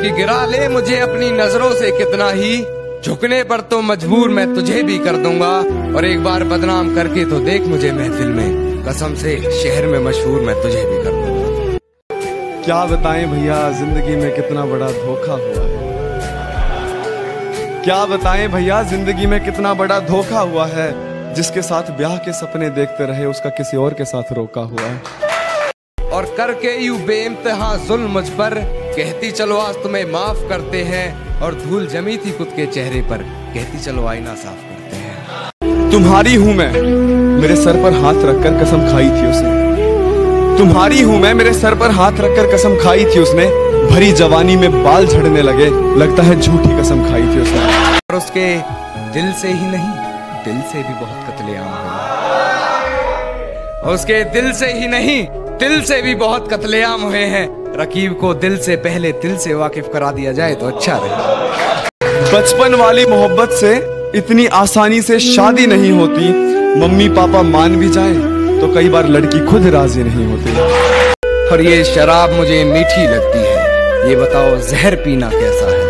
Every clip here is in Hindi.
कि गिरा ले मुझे अपनी नजरों से कितना ही, झुकने पर तो मजबूर मैं तुझे भी कर दूंगा, और एक बार बदनाम करके तो देख मुझे महफिल में, कसम से शहर में मशहूर मैं तुझे भी कर दूंगा। क्या बताएं भैया जिंदगी में कितना बड़ा धोखा हुआ है, क्या बताएं भैया जिंदगी में कितना बड़ा धोखा हुआ है, जिसके साथ ब्याह के सपने देखते रहे उसका किसी और के साथ रोका हुआ है। और करके यूं बेइंतहा जुल्म मुझ पर, कहती चलो आज तुम्हें माफ करते हैं, और धूल जमी थी खुद के चेहरे पर, कहती चलो आईना साफ करते हैं। तुम्हारी हूं मैं मेरे सर पर हाथ रखकर कसम खाई थी उसने, तुम्हारी हूं मैं मेरे सर पर हाथ रखकर कसम खाई थी उसने, भरी जवानी में बाल झड़ने लगे लगता है झूठी कसम खाई थी उसने। और उसके दिल से ही नहीं दिल से भी बहुत कत्लेआम हुए, उसके दिल से ही नहीं दिल से भी बहुत कत्लेआम हुए हैं। रकीब को दिल से पहले दिल से वाकिफ करा दिया जाए तो अच्छा रहे। बचपन वाली मोहब्बत से इतनी आसानी से शादी नहीं होती, मम्मी पापा मान भी जाएं तो कई बार लड़की खुद राजी नहीं होती। और ये शराब मुझे मीठी लगती है, ये बताओ जहर पीना कैसा है,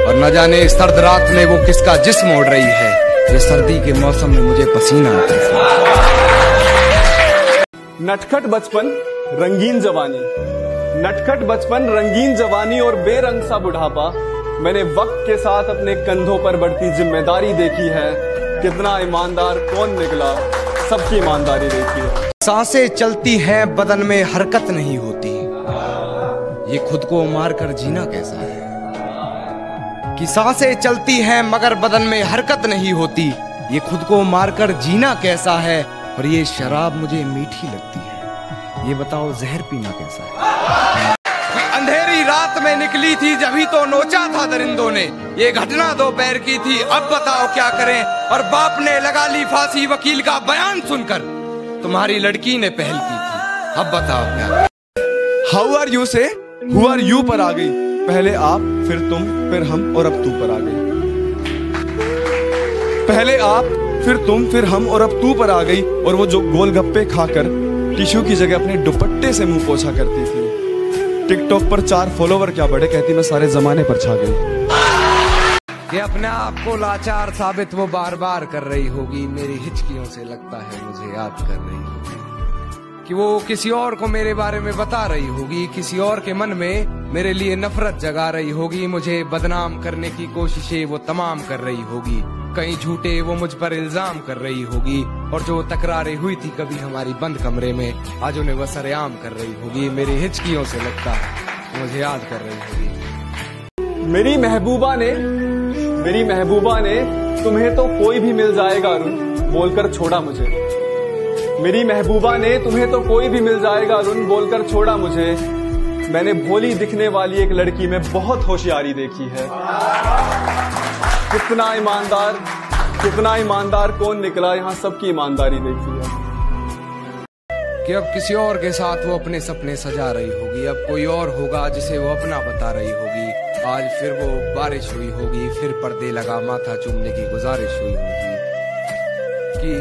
और न जाने सर्द रात में वो किसका जिस्म ओढ़ रही है, जो सर्दी के मौसम में मुझे पसीना आता है। नटखट बचपन रंगीन जवानी, नटखट बचपन रंगीन जवानी और बेरंग सा बुढ़ापा, मैंने वक्त के साथ अपने कंधों पर बढ़ती जिम्मेदारी देखी है। कितना ईमानदार कौन निकला, सबकी ईमानदारी देखी है। सांसें चलती हैं बदन में हरकत नहीं होती, ये खुद को मारकर जीना कैसा है। कि सांसें चलती हैं मगर बदन में हरकत नहीं होती, ये खुद को मारकर जीना कैसा है। और ये शराब मुझे मीठी लगती है, ये बताओ जहर पीना कैसा है। अंधेरी रात में निकली थी जभी तो नोचा था दरिंदों ने, ये घटना दोपहर की थी अब बताओ क्या करें। और बाप ने लगा ली फांसी वकील का बयान सुनकर, तुम्हारी लड़की ने पहल की थी अब बताओ क्या करें। हाउ आर यू से हु आर यू पर आ गई, पहले आप फिर तुम फिर हम और अब तू पर आ गई। पहले आप फिर तुम फिर हम और अब तू पर आ गई। और वो जो गोलगप्पे खाकर टिश्यू की जगह अपने दुपट्टे से मुंह पोछा करती थी, टिकटॉक पर 4 फॉलोवर क्या बड़े, कहती मैं सारे जमाने पर छा गई। कि अपने आप को लाचार साबित वो बार बार कर रही होगी, मेरी हिचकियों से लगता है मुझे याद कर रही होगी। कि वो किसी और को मेरे बारे में बता रही होगी, किसी और के मन में मेरे लिए नफरत जगा रही होगी, मुझे बदनाम करने की कोशिशें वो तमाम कर रही होगी, कहीं झूठे वो मुझ पर इल्जाम कर रही होगी। और जो तकरारें हुई थी कभी हमारी बंद कमरे में, आज उन्हें वह सरेआम कर रही होगी, मेरी हिचकियों से लगता है मुझे याद कर रही होगी। मेरी महबूबा ने तुम्हें तो कोई भी मिल जाएगा अरुण बोलकर छोड़ा मुझे, मेरी महबूबा ने तुम्हें तो कोई भी मिल जाएगा अरुण बोलकर छोड़ा मुझे। मैंने भोली दिखने वाली एक लड़की में बहुत होशियारी देखी है। कितना ईमानदार कौन निकला, यहाँ सबकी ईमानदारी देखी है। कि अब किसी और के साथ वो अपने सपने सजा रही होगी, अब कोई और होगा जिसे वो अपना बता रही होगी। आज फिर वो बारिश हुई होगी, फिर पर्दे लगा माथा चूमने की गुजारिश हुई होगी, कि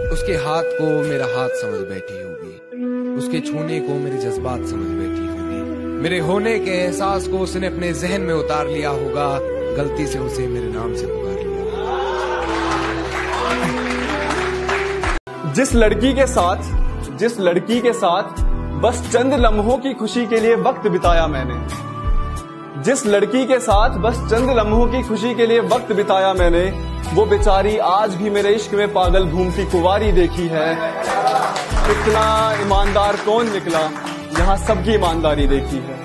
उसके हाथ को मेरा हाथ समझ बैठी होगी, उसके छूने को मेरे जज्बात समझ बैठी होगी, मेरे होने के एहसास को उसने अपने जहन में उतार लिया होगा, गलती से उसे मेरे नाम से पुकार लिया। जिस लड़की के साथ बस चंद लम्हों की खुशी के लिए वक्त बिताया मैंने, जिस लड़की के साथ बस चंद लम्हों की खुशी के लिए वक्त बिताया मैंने, वो बेचारी आज भी मेरे इश्क में पागल घूमती कुंवारी देखी है। इतना ईमानदार कौन निकला, यहाँ सबकी ईमानदारी देखी है।